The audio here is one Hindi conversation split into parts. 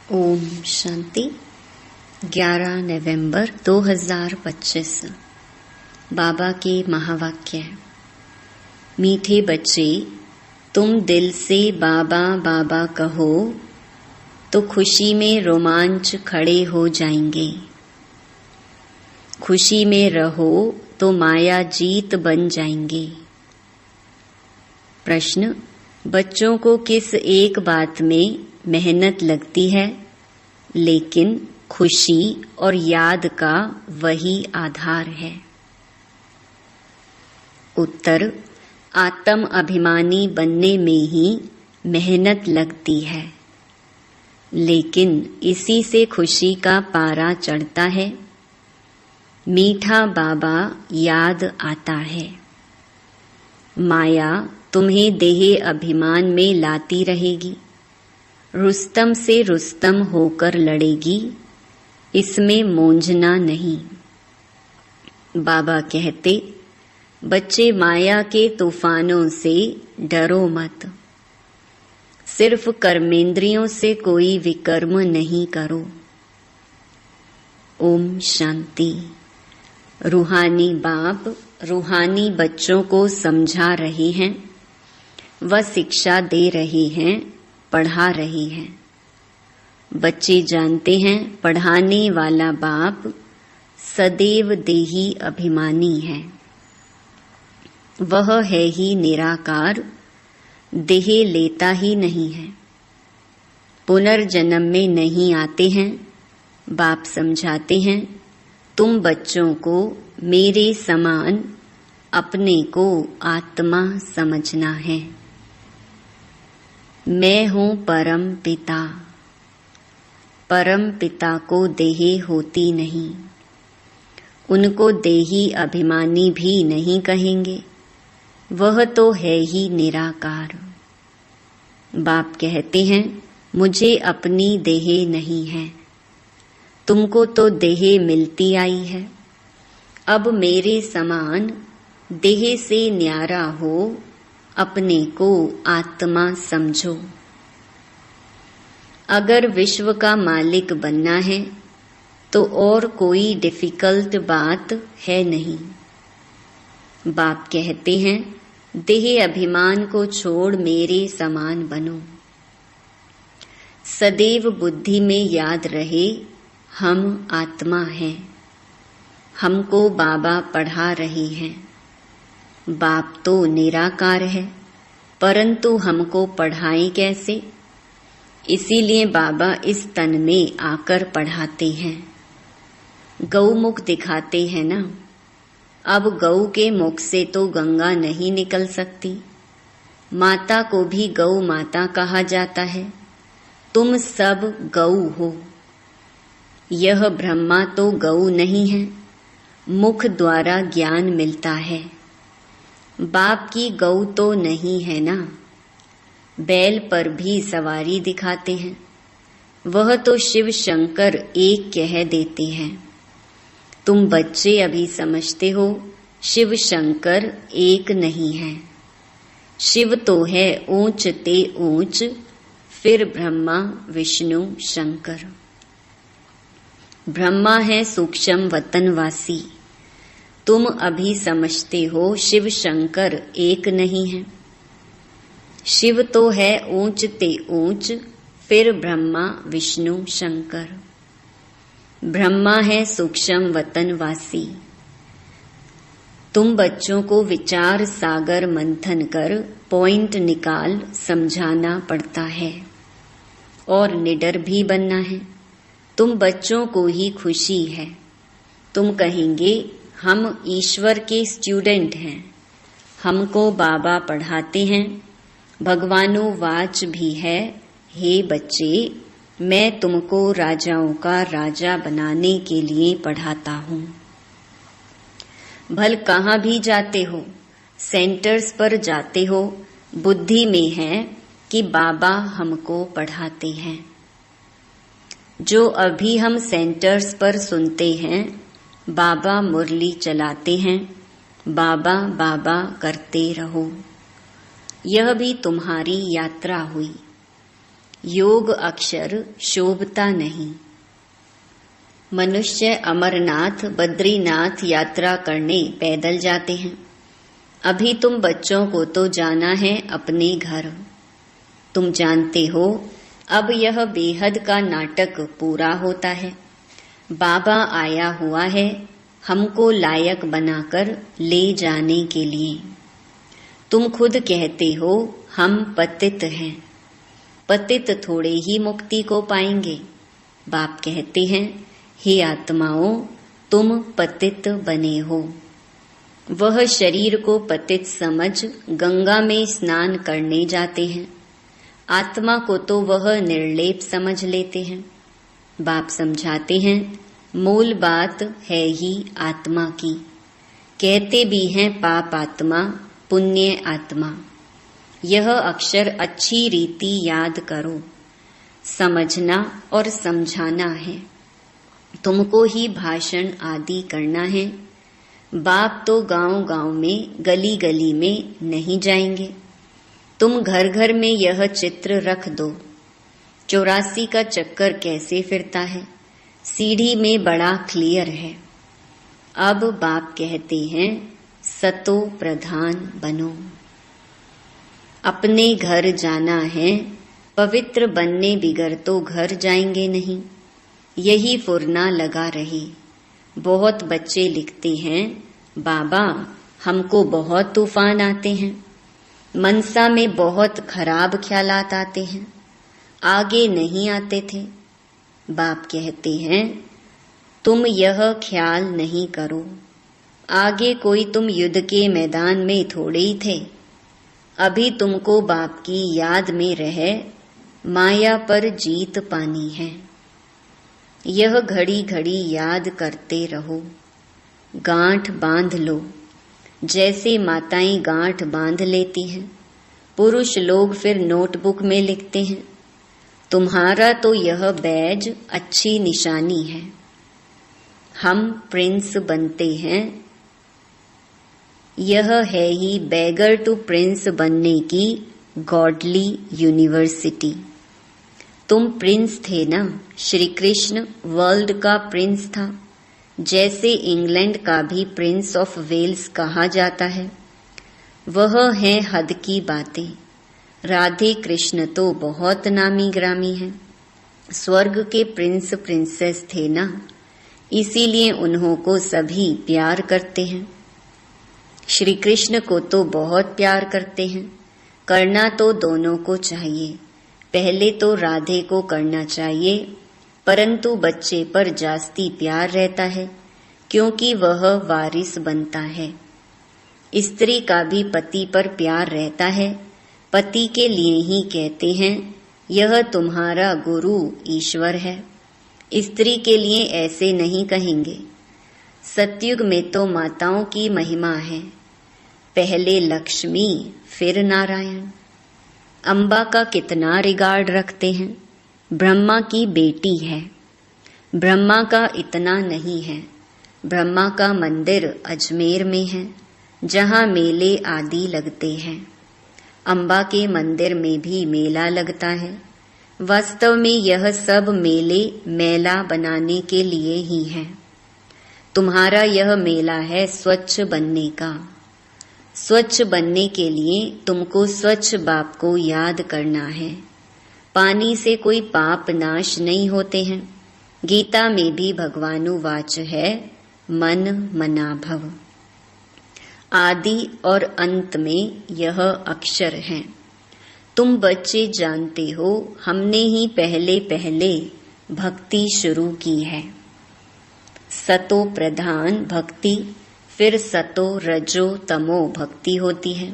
ओम शांति। 11 नवंबर 2025। बाबा के महावाक्य। मीठे बच्चे, तुम दिल से बाबा बाबा कहो तो खुशी में रोमांच खड़े हो जाएंगे। खुशी में रहो तो माया जीत बन जाएंगे। प्रश्न: बच्चों को किस एक बात में मेहनत लगती है, लेकिन खुशी और याद का वही आधार है? उत्तर: आत्म अभिमानी बनने में ही मेहनत लगती है, लेकिन इसी से खुशी का पारा चढ़ता है। मीठा बाबा याद आता है। माया तुम्हें देह अभिमान में लाती रहेगी, रुस्तम से रुस्तम होकर लड़ेगी, इसमें मूंझना नहीं। बाबा कहते, बच्चे माया के तूफानों से डरो मत, सिर्फ कर्मेंद्रियों से कोई विकर्म नहीं करो। ओम शांति। रूहानी बाप रूहानी बच्चों को समझा रहे हैं, वह शिक्षा दे रहे हैं, पढ़ा रहे हैं। बच्चे जानते हैं पढ़ाने वाला बाप सदैव देही अभिमानी है। वह है ही निराकार, देह लेता ही नहीं है, पुनर्जन्म में नहीं आते हैं। बाप समझाते हैं, तुम बच्चों को मेरे समान अपने को आत्मा समझना है। मैं हूँ परम पिता। परम पिता को देह होती नहीं, उनको देही अभिमानी भी नहीं कहेंगे, वह तो है ही निराकार। बाप कहते हैं, मुझे अपनी देह नहीं है, तुमको तो देह मिलती आई है। अब मेरे समान देह से न्यारा हो, अपने को आत्मा समझो। अगर विश्व का मालिक बनना है तो और कोई डिफिकल्ट बात है नहीं। बाप कहते हैं, देह अभिमान को छोड़ मेरे समान बनो। सदैव बुद्धि में याद रहे, हम आत्मा हैं, हमको बाबा पढ़ा रहे हैं। बाप तो निराकार है, परंतु हमको पढ़ाएं कैसे? इसीलिए बाबा इस तन में आकर पढ़ाते हैं। गौमुख दिखाते हैं ना। अब गौ के मुख से तो गंगा नहीं निकल सकती। माता को भी गौ माता कहा जाता है। तुम सब गौ हो। यह ब्रह्मा तो गौ नहीं है, मुख द्वारा ज्ञान मिलता है। बाप की गौ तो नहीं है ना। बैल पर भी सवारी दिखाते हैं, वह तो शिव शंकर एक कह देते हैं। तुम बच्चे अभी समझते हो शिव शंकर एक नहीं है। शिव तो है ऊंच ते ऊंच, फिर ब्रह्मा विष्णु शंकर। ब्रह्मा है सूक्ष्म वतनवासी। तुम अभी समझते हो शिव शंकर एक नहीं है। शिव तो है ऊंच ते ऊंच, फिर ब्रह्मा विष्णु शंकर। ब्रह्मा है सूक्ष्म वतनवासी। तुम बच्चों को विचार सागर मंथन कर पॉइंट निकाल समझाना पड़ता है, और निडर भी बनना है। तुम बच्चों को ही खुशी है। तुम कहेंगे, हम ईश्वर के स्टूडेंट हैं, हमको बाबा पढ़ाते हैं। भगवानुवाच भी है, हे बच्चे, मैं तुमको राजाओं का राजा बनाने के लिए पढ़ाता हूँ। भल कहाँ भी जाते हो, सेंटर्स पर जाते हो, बुद्धि में है कि बाबा हमको पढ़ाते हैं। जो अभी हम सेंटर्स पर सुनते हैं, बाबा मुरली चलाते हैं, बाबा बाबा करते रहो। यह भी तुम्हारी यात्रा हुई। योग अक्षर शोभता नहीं। मनुष्य अमरनाथ बद्रीनाथ यात्रा करने पैदल जाते हैं। अभी तुम बच्चों को तो जाना है अपने घर। तुम जानते हो अब यह बेहद का नाटक पूरा होता है। बाबा आया हुआ है हमको लायक बनाकर ले जाने के लिए। तुम खुद कहते हो हम पतित हैं। पतित थोड़े ही मुक्ति को पाएंगे। बाप कहते हैं हे आत्माओं, तुम पतित बने हो। वह शरीर को पतित समझ गंगा में स्नान करने जाते हैं। आत्मा को तो वह निर्लेप समझ लेते हैं। बाप समझाते हैं मूल बात है ही आत्मा की। कहते भी हैं पाप आत्मा पुण्य आत्मा। यह अक्षर अच्छी रीति याद करो। समझना और समझाना है। तुमको ही भाषण आदि करना है। बाप तो गांव-गांव में गली गली में नहीं जाएंगे। तुम घर घर में यह चित्र रख दो। 84 का चक्कर कैसे फिरता है, सीढ़ी में बड़ा क्लियर है। अब बाप कहते हैं सतो प्रधान बनो। अपने घर जाना है। पवित्र बनने बिगर तो घर जाएंगे नहीं। यही फुरना लगा रही। बहुत बच्चे लिखते हैं बाबा हमको बहुत तूफान आते हैं। मनसा में बहुत खराब ख्यालात आते हैं। आगे नहीं आते थे। बाप कहते हैं तुम यह ख्याल नहीं करो। आगे कोई तुम युद्ध के मैदान में थोड़े ही थे। अभी तुमको बाप की याद में रह माया पर जीत पानी है। यह घड़ी घड़ी याद करते रहो। गांठ बांध लो। जैसे माताएं गांठ बांध लेती हैं, पुरुष लोग फिर नोटबुक में लिखते हैं। तुम्हारा तो यह बैज अच्छी निशानी है। हम प्रिंस बनते हैं। यह है ही बैगर टू प्रिंस बनने की गॉडली यूनिवर्सिटी। तुम प्रिंस थे ना। श्री कृष्ण वर्ल्ड का प्रिंस था। जैसे इंग्लैंड का भी प्रिंस ऑफ वेल्स कहा जाता है। वह है हद की बातें। राधे कृष्ण तो बहुत नामी ग्रामी हैं। स्वर्ग के प्रिंस प्रिंसेस थे ना, इसीलिए उन्हों को सभी प्यार करते हैं। श्री कृष्ण को तो बहुत प्यार करते हैं। करना तो दोनों को चाहिए। पहले तो राधे को करना चाहिए, परंतु बच्चे पर जास्ती प्यार रहता है क्योंकि वह वारिस बनता है। स्त्री का भी पति पर प्यार रहता है। पति के लिए ही कहते हैं यह तुम्हारा गुरु ईश्वर है। स्त्री के लिए ऐसे नहीं कहेंगे। सतयुग में तो माताओं की महिमा है। पहले लक्ष्मी फिर नारायण। अम्बा का कितना रिगार्ड रखते हैं। ब्रह्मा की बेटी है। ब्रह्मा का इतना नहीं है। ब्रह्मा का मंदिर अजमेर में है, जहाँ मेले आदि लगते हैं। अम्बा के मंदिर में भी मेला लगता है। वास्तव में यह सब मेले मेला बनाने के लिए ही है। तुम्हारा यह मेला है स्वच्छ बनने का। स्वच्छ बनने के लिए तुमको स्वच्छ बाप को याद करना है। पानी से कोई पाप नाश नहीं होते हैं। गीता में भी भगवानुवाच है मन मना भव। आदि और अंत में यह अक्षर हैं। तुम बच्चे जानते हो हमने ही पहले पहले भक्ति शुरू की है। सतो प्रधान भक्ति, फिर सतो रजो तमो भक्ति होती है।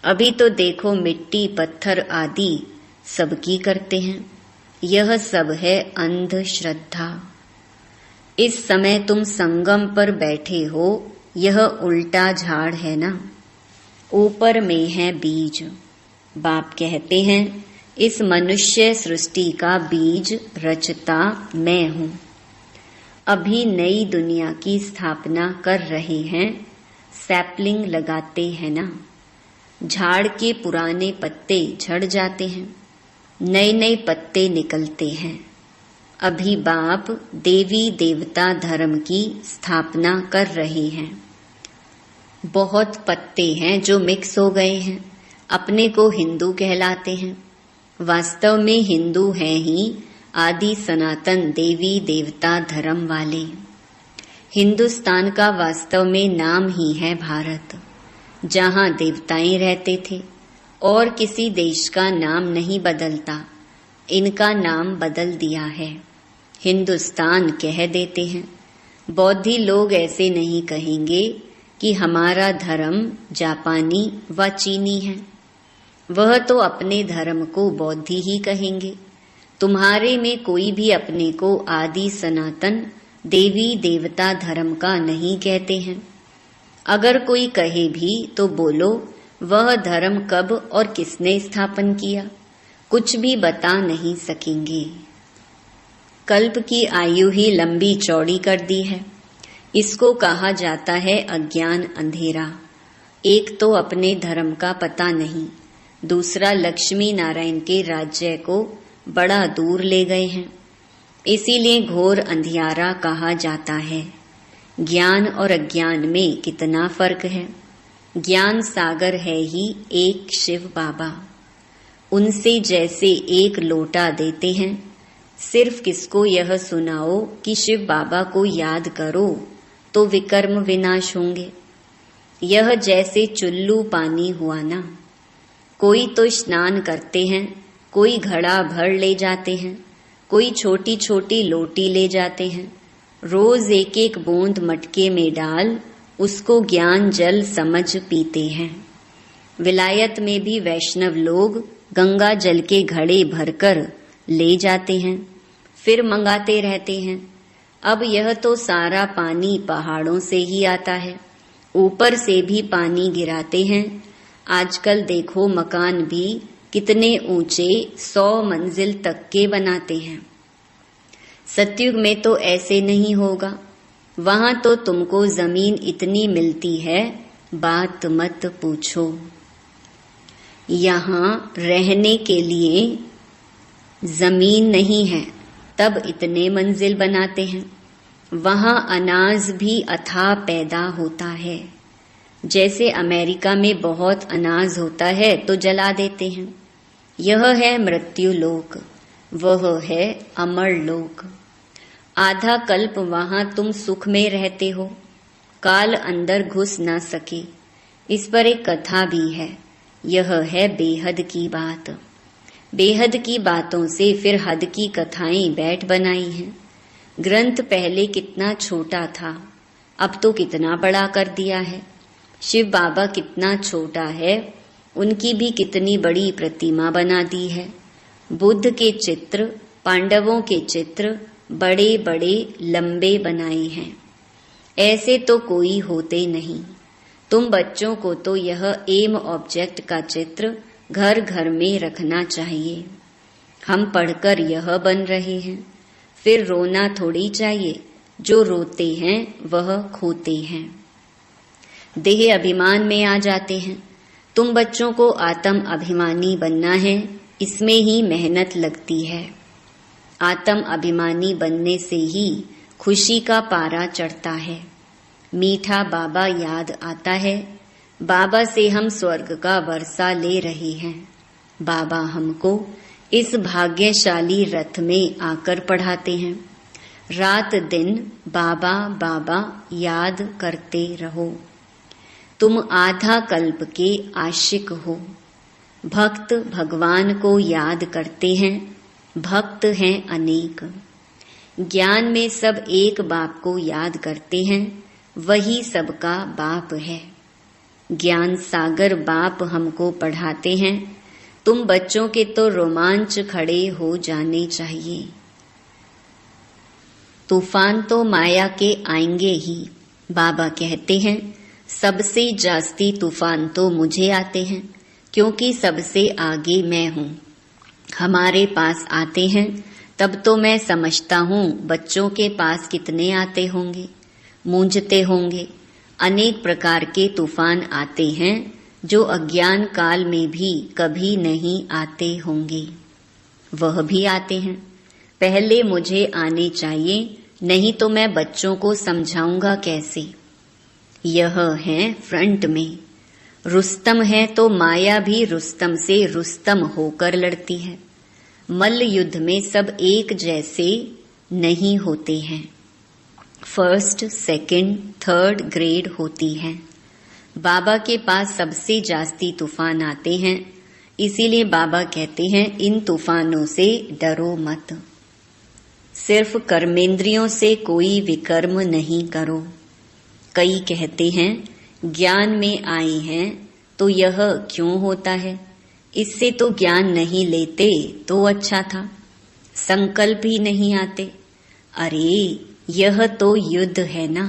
अभी तो देखो मिट्टी पत्थर आदि सबकी करते हैं। यह सब है अंधश्रद्धा। इस समय तुम संगम पर बैठे हो। यह उल्टा झाड़ है ना, ऊपर में है बीज। बाप कहते हैं इस मनुष्य सृष्टि का बीज रचता मैं हूँ। अभी नई दुनिया की स्थापना कर रहे हैं। सैपलिंग लगाते हैं ना, झाड़ के पुराने पत्ते झड़ जाते हैं। नए नए पत्ते निकलते हैं। अभी बाप देवी देवता धर्म की स्थापना कर रहे हैं। बहुत पत्ते हैं जो मिक्स हो गए हैं, अपने को हिंदू कहलाते हैं। वास्तव में हिंदू हैं ही आदि सनातन देवी देवता धर्म वाले। हिंदुस्तान का वास्तव में नाम ही है भारत, जहाँ देवताएं रहते थे, और किसी देश का नाम नहीं बदलता। इनका नाम बदल दिया है, हिंदुस्तान कह देते हैं। बौद्धि लोग ऐसे नहीं कहेंगे कि हमारा धर्म जापानी व चीनी है, वह तो अपने धर्म को बौद्धि ही कहेंगे। तुम्हारे में कोई भी अपने को आदि सनातन देवी देवता धर्म का नहीं कहते हैं। अगर कोई कहे भी तो बोलो वह धर्म कब और किसने स्थापन किया, कुछ भी बता नहीं सकेंगे। कल्प की आयु ही लंबी चौड़ी कर दी है। इसको कहा जाता है अज्ञान, अंधेरा। एक तो अपने धर्म का पता नहीं, दूसरा लक्ष्मी नारायण के राज्य को बड़ा दूर ले गए हैं, इसीलिए घोर अंधियारा कहा जाता है। ज्ञान और अज्ञान में कितना फर्क है। ज्ञान सागर है ही एक शिव बाबा। उनसे जैसे एक लोटा देते हैं, सिर्फ किसको यह सुनाओ कि शिव बाबा को याद करो तो विकर्म विनाश होंगे। यह जैसे चुल्लू पानी हुआ ना। कोई तो स्नान करते हैं, कोई घड़ा भर ले जाते हैं, कोई छोटी छोटी लोटी ले जाते हैं। रोज एक एक बूंद मटके में डाल उसको ज्ञान जल समझ पीते हैं। विलायत में भी वैष्णव लोग गंगा जल के घड़े भरकर ले जाते हैं, फिर मंगाते रहते हैं। अब यह तो सारा पानी पहाड़ों से ही आता है, ऊपर से भी पानी गिराते हैं। आजकल देखो मकान भी कितने ऊंचे 100 मंजिल तक के बनाते हैं। सतयुग में तो ऐसे नहीं होगा। वहां तो तुमको जमीन इतनी मिलती है, बात मत पूछो। यहाँ रहने के लिए जमीन नहीं है, तब इतने मंजिल बनाते हैं। वहां अनाज भी अथाह पैदा होता है। जैसे अमेरिका में बहुत अनाज होता है तो जला देते हैं। यह है मृत्यु लोक, वह है अमर लोक। आधा कल्प वहां तुम सुख में रहते हो, काल अंदर घुस न सके। इस पर एक कथा भी है। यह है बेहद की बात। बेहद की बातों से फिर हद की कथाएं बैठ बनाई हैं। ग्रंथ पहले कितना छोटा था, अब तो कितना बड़ा कर दिया है। शिव बाबा कितना छोटा है, उनकी भी कितनी बड़ी प्रतिमा बना दी है। बुद्ध के चित्र, पांडवों के चित्र बड़े बड़े लंबे बनाए हैं। ऐसे तो कोई होते नहीं। तुम बच्चों को तो यह एम ऑब्जेक्ट का चित्र घर घर में रखना चाहिए। हम पढ़कर यह बन रहे हैं, फिर रोना थोड़ी चाहिए। जो रोते हैं वह खोते हैं, देह अभिमान में आ जाते हैं। तुम बच्चों को आत्म अभिमानी बनना है, इसमें ही मेहनत लगती है। आत्म अभिमानी बनने से ही खुशी का पारा चढ़ता है। मीठा बाबा याद आता है। बाबा से हम स्वर्ग का वर्षा ले रहे हैं। बाबा हमको इस भाग्यशाली रथ में आकर पढ़ाते हैं। रात दिन बाबा बाबा याद करते रहो। तुम आधा कल्प के आशिक हो। भक्त भगवान को याद करते हैं, भक्त हैं अनेक। ज्ञान में सब एक बाप को याद करते हैं, वही सबका बाप है। ज्ञान सागर बाप हमको पढ़ाते हैं। तुम बच्चों के तो रोमांच खड़े हो जाने चाहिए। तूफान तो माया के आएंगे ही। बाबा कहते हैं सबसे जास्ती तूफान तो मुझे आते हैं, क्योंकि सबसे आगे मैं हूँ। हमारे पास आते हैं तब तो मैं समझता हूँ बच्चों के पास कितने आते होंगे, मूंझते होंगे। अनेक प्रकार के तूफान आते हैं जो अज्ञान काल में भी कभी नहीं आते होंगे। वह भी आते हैं। पहले मुझे आने चाहिए, नहीं तो मैं बच्चों को समझाऊंगा कैसे। यह है फ्रंट में। रुस्तम है तो माया भी रुस्तम से रुस्तम होकर लड़ती है। मल्ल युद्ध में सब एक जैसे नहीं होते हैं। फर्स्ट, सेकंड, थर्ड ग्रेड होती है। बाबा के पास सबसे जास्ती तूफान आते हैं, इसीलिए बाबा कहते हैं इन तूफानों से डरो मत। सिर्फ कर्मेंद्रियों से कोई विकर्म नहीं करो। कई कहते हैं ज्ञान में आए हैं तो यह क्यों होता है, इससे तो ज्ञान नहीं लेते तो अच्छा था, संकल्प ही नहीं आते। अरे यह तो युद्ध है ना।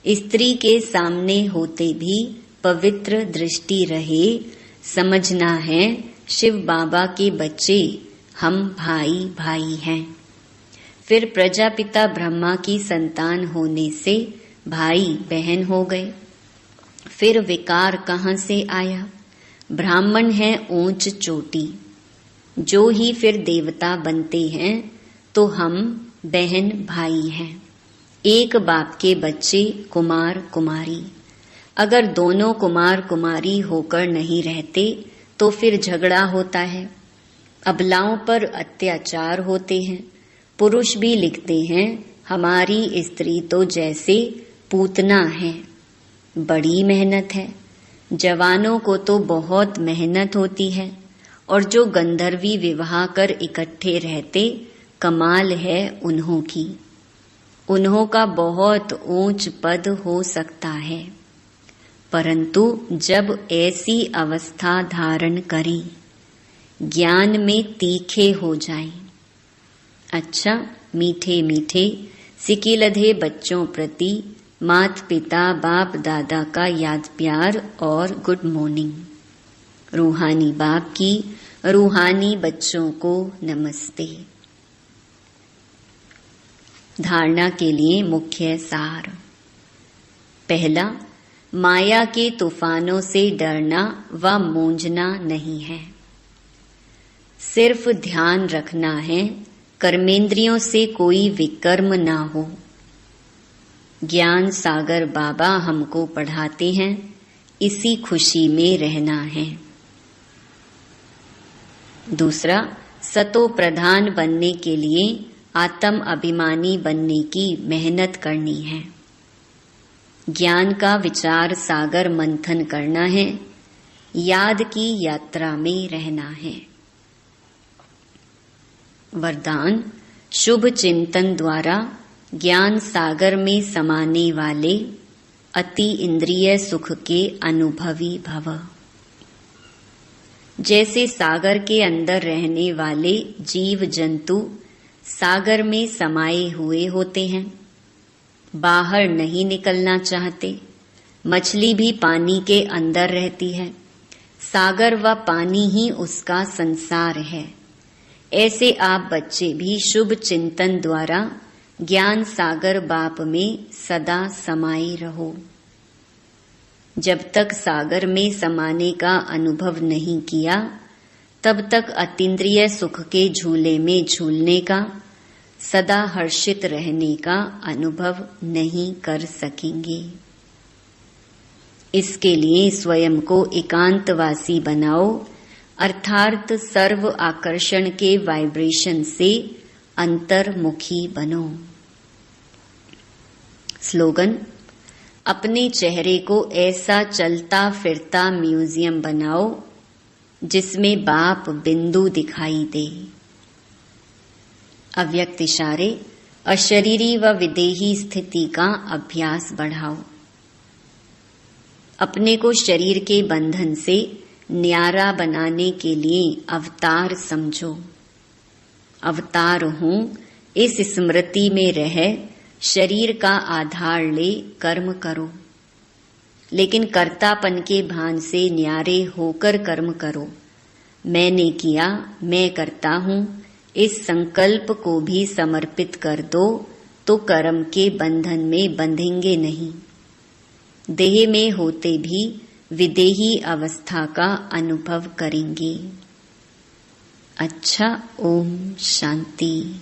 स्त्री के सामने होते भी पवित्र दृष्टि रहे। समझना है शिव बाबा के बच्चे हम भाई भाई हैं। फिर प्रजापिता ब्रह्मा की संतान होने से भाई बहन हो गए। फिर विकार कहाँ से आया? ब्राह्मण है ऊंच चोटी, जो ही फिर देवता बनते हैं तो हम बहन भाई हैं। एक बाप के बच्चे कुमार कुमारी। अगर दोनों कुमार कुमारी होकर नहीं रहते तो फिर झगड़ा होता है, अबलाओं पर अत्याचार होते हैं। पुरुष भी लिखते हैं हमारी स्त्री तो जैसे पूतना है, बड़ी मेहनत है। जवानों को तो बहुत मेहनत होती है, और जो गंधर्वी विवाह कर इकट्ठे रहते, कमाल है उन्हों की। उन्हों का बहुत ऊंच पद हो सकता है, परंतु जब ऐसी अवस्था धारण करें, ज्ञान में तीखे हो जाएं। अच्छा, मीठे मीठे सिकिलधे बच्चों प्रति मात पिता बाप दादा का याद प्यार और गुड मॉर्निंग। रूहानी बाप की रूहानी बच्चों को नमस्ते। धारणा के लिए मुख्य सार। पहला, माया के तूफानों से डरना व मूंझना नहीं है। सिर्फ ध्यान रखना है कर्मेंद्रियों से कोई विकर्म ना हो। ज्ञान सागर बाबा हमको पढ़ाते हैं, इसी खुशी में रहना है। दूसरा, सतो प्रधान बनने के लिए आत्म अभिमानी बनने की मेहनत करनी है। ज्ञान का विचार सागर मंथन करना है, याद की यात्रा में रहना है। वरदान, शुभ चिंतन द्वारा ज्ञान सागर में समाने वाले अति इंद्रिय सुख के अनुभवी भव। जैसे सागर के अंदर रहने वाले जीव जंतु सागर में समाये हुए होते हैं, बाहर नहीं निकलना चाहते। मछली भी पानी के अंदर रहती है, सागर व पानी ही उसका संसार है। ऐसे आप बच्चे भी शुभ चिंतन द्वारा ज्ञान सागर बाप में सदा समाये रहो। जब तक सागर में समाने का अनुभव नहीं किया, तब तक अतीन्द्रिय सुख के झूले में झूलने का, सदा हर्षित रहने का अनुभव नहीं कर सकेंगे। इसके लिए स्वयं को एकांतवासी बनाओ, अर्थात सर्व आकर्षण के वाइब्रेशन से अंतर्मुखी बनो। स्लोगन, अपने चेहरे को ऐसा चलता फिरता म्यूजियम बनाओ जिसमें बाप बिंदु दिखाई दे। अव्यक्त इशारे, अशरीरी व विदेही स्थिति का अभ्यास बढ़ाओ। अपने को शरीर के बंधन से न्यारा बनाने के लिए अवतार समझो। अवतार हूँ इस स्मृति में रह शरीर का आधार ले कर्म करो, लेकिन कर्तापन के भान से न्यारे होकर कर्म करो। मैंने किया, मैं करता हूँ, इस संकल्प को भी समर्पित कर दो तो कर्म के बंधन में बंधेंगे नहीं। देह में होते भी विदेही अवस्था का अनुभव करेंगे। अच्छा। ओम शांति।